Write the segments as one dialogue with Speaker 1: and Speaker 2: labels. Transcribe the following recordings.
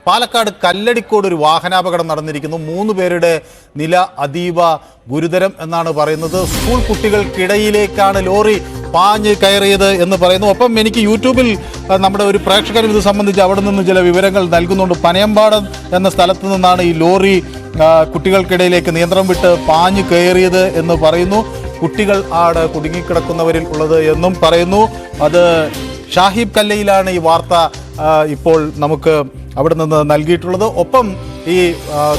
Speaker 1: പാലക്കാട് കല്ലടിക്കോട് ഒരു വാഹനാപകടം നടന്നിരിക്കുന്നു. 3 പേരുടെ നില അതീവ ഗുരുതരം എന്നാണ് പറയുന്നത്. സ്കൂൾ കുട്ടികൾക്കിടയിലേക്കാണ് ലോറി പാഞ്ഞ് കയറിയത് എന്ന് പറയുന്നു. ഒപ്പം എനിക്ക് യൂട്യൂബിൽ നമ്മുടെ ഒരു പ്രേക്ഷകൻ ഇത് സംബന്ധിച്ച് അവിടെ നിന്ന് ചില വിവരങ്ങൾ നൽകുന്നുണ്ട്. പനയമ്പാടം എന്ന സ്ഥലത്ത് നിന്നാണ് ഈ ലോറി കുട്ടികൾക്കിടയിലേക്ക് നിയന്ത്രണം വിട്ട് പാഞ്ഞ് കയറിയത് എന്ന് പറയുന്നു. കുട്ടികൾ ആട് കുടുങ്ങിക്കിടക്കുന്നവരിൽ ഉള്ളത് എന്നും പറയുന്നു. അത് ഷാഹിബ് കല്ലയിലാണ് ഈ വാർത്ത ഇപ്പോൾ നമുക്ക് അവിടെ നിന്ന് നൽകിയിട്ടുള്ളത്. ഒപ്പം ഈ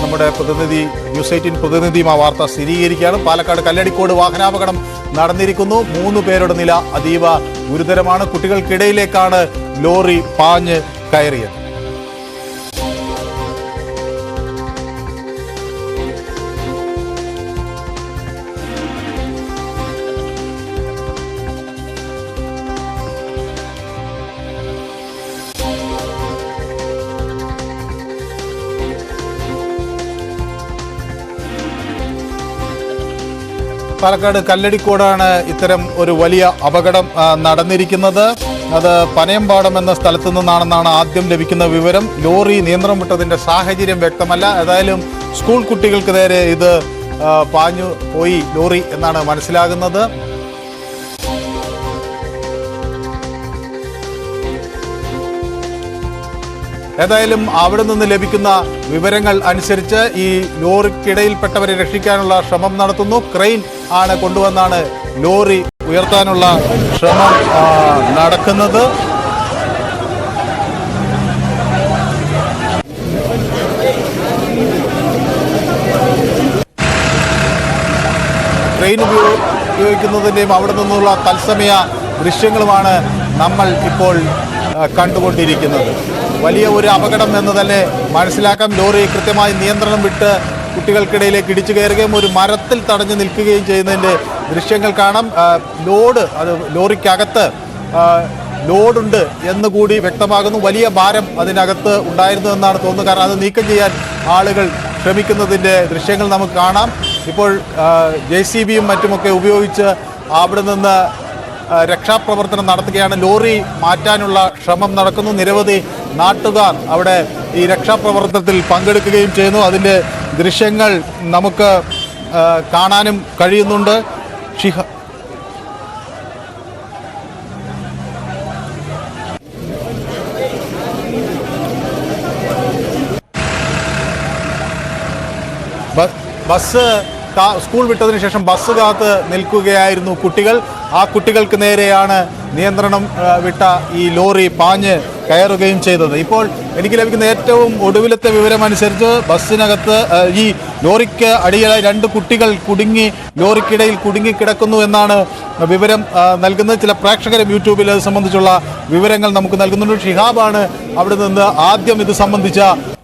Speaker 1: നമ്മുടെ പ്രതിനിധി ന്യൂസ് 18 പ്രതിനിധിയും ആ വാർത്ത സ്ഥിരീകരിക്കുകയാണ്. പാലക്കാട് കല്ലടിക്കോട് വാഹനാപകടം നടന്നിരിക്കുന്നു. 3 പേരുടെ നില അതീവ ഗുരുതരമാണ്. കുട്ടികൾക്കിടയിലേക്കാണ് ലോറി പാഞ്ഞ് കയറിയത്. പാലക്കാട് കല്ലടിക്കോടാണ് ഇത്തരം ഒരു വലിയ അപകടം നടന്നിരിക്കുന്നത്. അത് പനയമ്പാടം എന്ന സ്ഥലത്തു നിന്നാണെന്നാണ് ആദ്യം ലഭിക്കുന്ന വിവരം. ലോറി നിയന്ത്രണം വിട്ടതിന്റെ സാഹചര്യം വ്യക്തമല്ല. ഏതായാലും സ്കൂൾ കുട്ടികൾക്ക് നേരെ ഇത് പാഞ്ഞു പോയി ലോറി എന്നാണ് മനസ്സിലാകുന്നത്. ഏതായാലും അവിടെ നിന്ന് ലഭിക്കുന്ന വിവരങ്ങൾ അനുസരിച്ച് ഈ ലോറിക്കിടയിൽപ്പെട്ടവരെ രക്ഷിക്കാനുള്ള ശ്രമം നടത്തുന്നു. ക്രെയിൻ ആണ് കൊണ്ടുവന്നാണ് ലോറി ഉയർത്താനുള്ള ശ്രമം നടക്കുന്നത്. ക്രെയിൻ ഉപയോഗിക്കുന്നതിൻ്റെയും അവിടെ നിന്നുള്ള തത്സമയ ദൃശ്യങ്ങളുമാണ് നമ്മൾ ഇപ്പോൾ കണ്ടുകൊണ്ടിരിക്കുന്നത്. വലിയ ഒരു അപകടം എന്ന് തന്നെ മനസ്സിലാക്കാം. ലോറി കൃത്യമായി നിയന്ത്രണം വിട്ട് കുട്ടികൾക്കിടയിലേക്ക് ഇടിച്ചു കയറുകയും ഒരു മരത്തിൽ തടഞ്ഞു നിൽക്കുകയും ചെയ്യുന്നതിൻ്റെ ദൃശ്യങ്ങൾ കാണാം. അത് ലോറിക്കകത്ത് ലോഡുണ്ട് എന്നുകൂടി വ്യക്തമാകുന്നു. വലിയ ഭാരം അതിനകത്ത് ഉണ്ടായിരുന്നു എന്നാണ് തോന്നുന്നത്. കാരണം അത് നീക്കം ചെയ്യാൻ ആളുകൾ ശ്രമിക്കുന്നതിൻ്റെ ദൃശ്യങ്ങൾ നമുക്ക് കാണാം. ഇപ്പോൾ JCBയും മറ്റുമൊക്കെ ഉപയോഗിച്ച് അവിടെ നിന്ന് രക്ഷാപ്രവർത്തനം നടത്തുകയാണ്. ലോറി മാറ്റാനുള്ള ശ്രമം നടക്കുന്നു. നിരവധി നാട്ടുകാർ അവിടെ ഈ രക്ഷാപ്രവർത്തനത്തിൽ പങ്കെടുക്കുകയും ചെയ്യുന്നു. അതിൻ്റെ ദൃശ്യങ്ങൾ നമുക്ക് കാണാനും കഴിയുന്നുണ്ട്. ബസ് സ്കൂൾ വിട്ടതിന് ശേഷം ബസ് കാത്ത് നിൽക്കുകയായിരുന്നു കുട്ടികൾ. ആ കുട്ടികൾക്ക് നേരെയാണ് നിയന്ത്രണം വിട്ട ഈ ലോറി പാഞ്ഞ് കയറുകയും ചെയ്തത്. ഇപ്പോൾ എനിക്ക് ലഭിക്കുന്ന ഏറ്റവും ഒടുവിലത്തെ വിവരം അനുസരിച്ച് ബസ്സിനകത്ത് ഈ ലോറിക്ക് അടിയിലായി 2 കുട്ടികൾ ലോറിക്കിടയിൽ കുടുങ്ങിക്കിടക്കുന്നു എന്നാണ് വിവരം നൽകുന്നത്. ചില പ്രേക്ഷകരും യൂട്യൂബിൽ അത് സംബന്ധിച്ചുള്ള വിവരങ്ങൾ നമുക്ക് നൽകുന്നുണ്ട്. ഷിഹാബാണ് അവിടെ നിന്ന് ആദ്യം ഇത് സംബന്ധിച്ച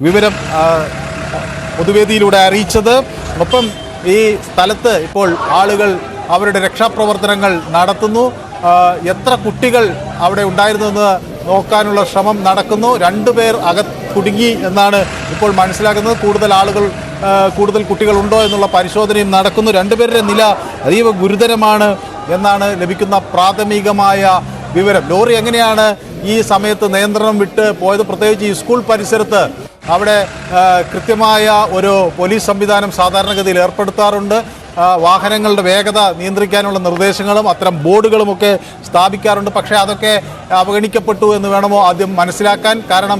Speaker 1: വിവരം പൊതുവേദിയിലൂടെ അറിയിച്ചത്. ഒപ്പം ഈ സ്ഥലത്ത് ഇപ്പോൾ ആളുകൾ അവരുടെ രക്ഷാപ്രവർത്തനങ്ങൾ നടത്തുന്നു. എത്ര കുട്ടികൾ അവിടെ ഉണ്ടായിരുന്നെന്ന് നോക്കാനുള്ള ശ്രമം നടക്കുന്നു. 2 പേർ കുടുങ്ങി എന്നാണ് ഇപ്പോൾ മനസ്സിലാക്കുന്നത്. കൂടുതൽ കുട്ടികൾ ഉണ്ടോ എന്നുള്ള പരിശോധനയും നടക്കുന്നു. 2 പേരുടെ നില അതീവ ഗുരുതരമാണ് എന്നാണ് ലഭിക്കുന്ന പ്രാഥമികമായ വിവരം. ലോറി എങ്ങനെയാണ് ഈ സമയത്ത് നിയന്ത്രണം വിട്ട് പോയത്? പ്രത്യേകിച്ച് ഈ സ്കൂൾ പരിസരത്ത് അവിടെ കൃത്യമായ ഒരു പോലീസ് സംവിധാനം സാധാരണഗതിയിൽ ഏർപ്പെടുത്താറുണ്ട്. വാഹനങ്ങളുടെ വേഗത നിയന്ത്രിക്കാനുള്ള നിർദ്ദേശങ്ങളും അത്തരം ബോർഡുകളുമൊക്കെ സ്ഥാപിക്കാറുണ്ട്. പക്ഷേ അതൊക്കെ അവഗണിക്കപ്പെട്ടു എന്ന് വേണമോ ആദ്യം മനസ്സിലാക്കാൻ. കാരണം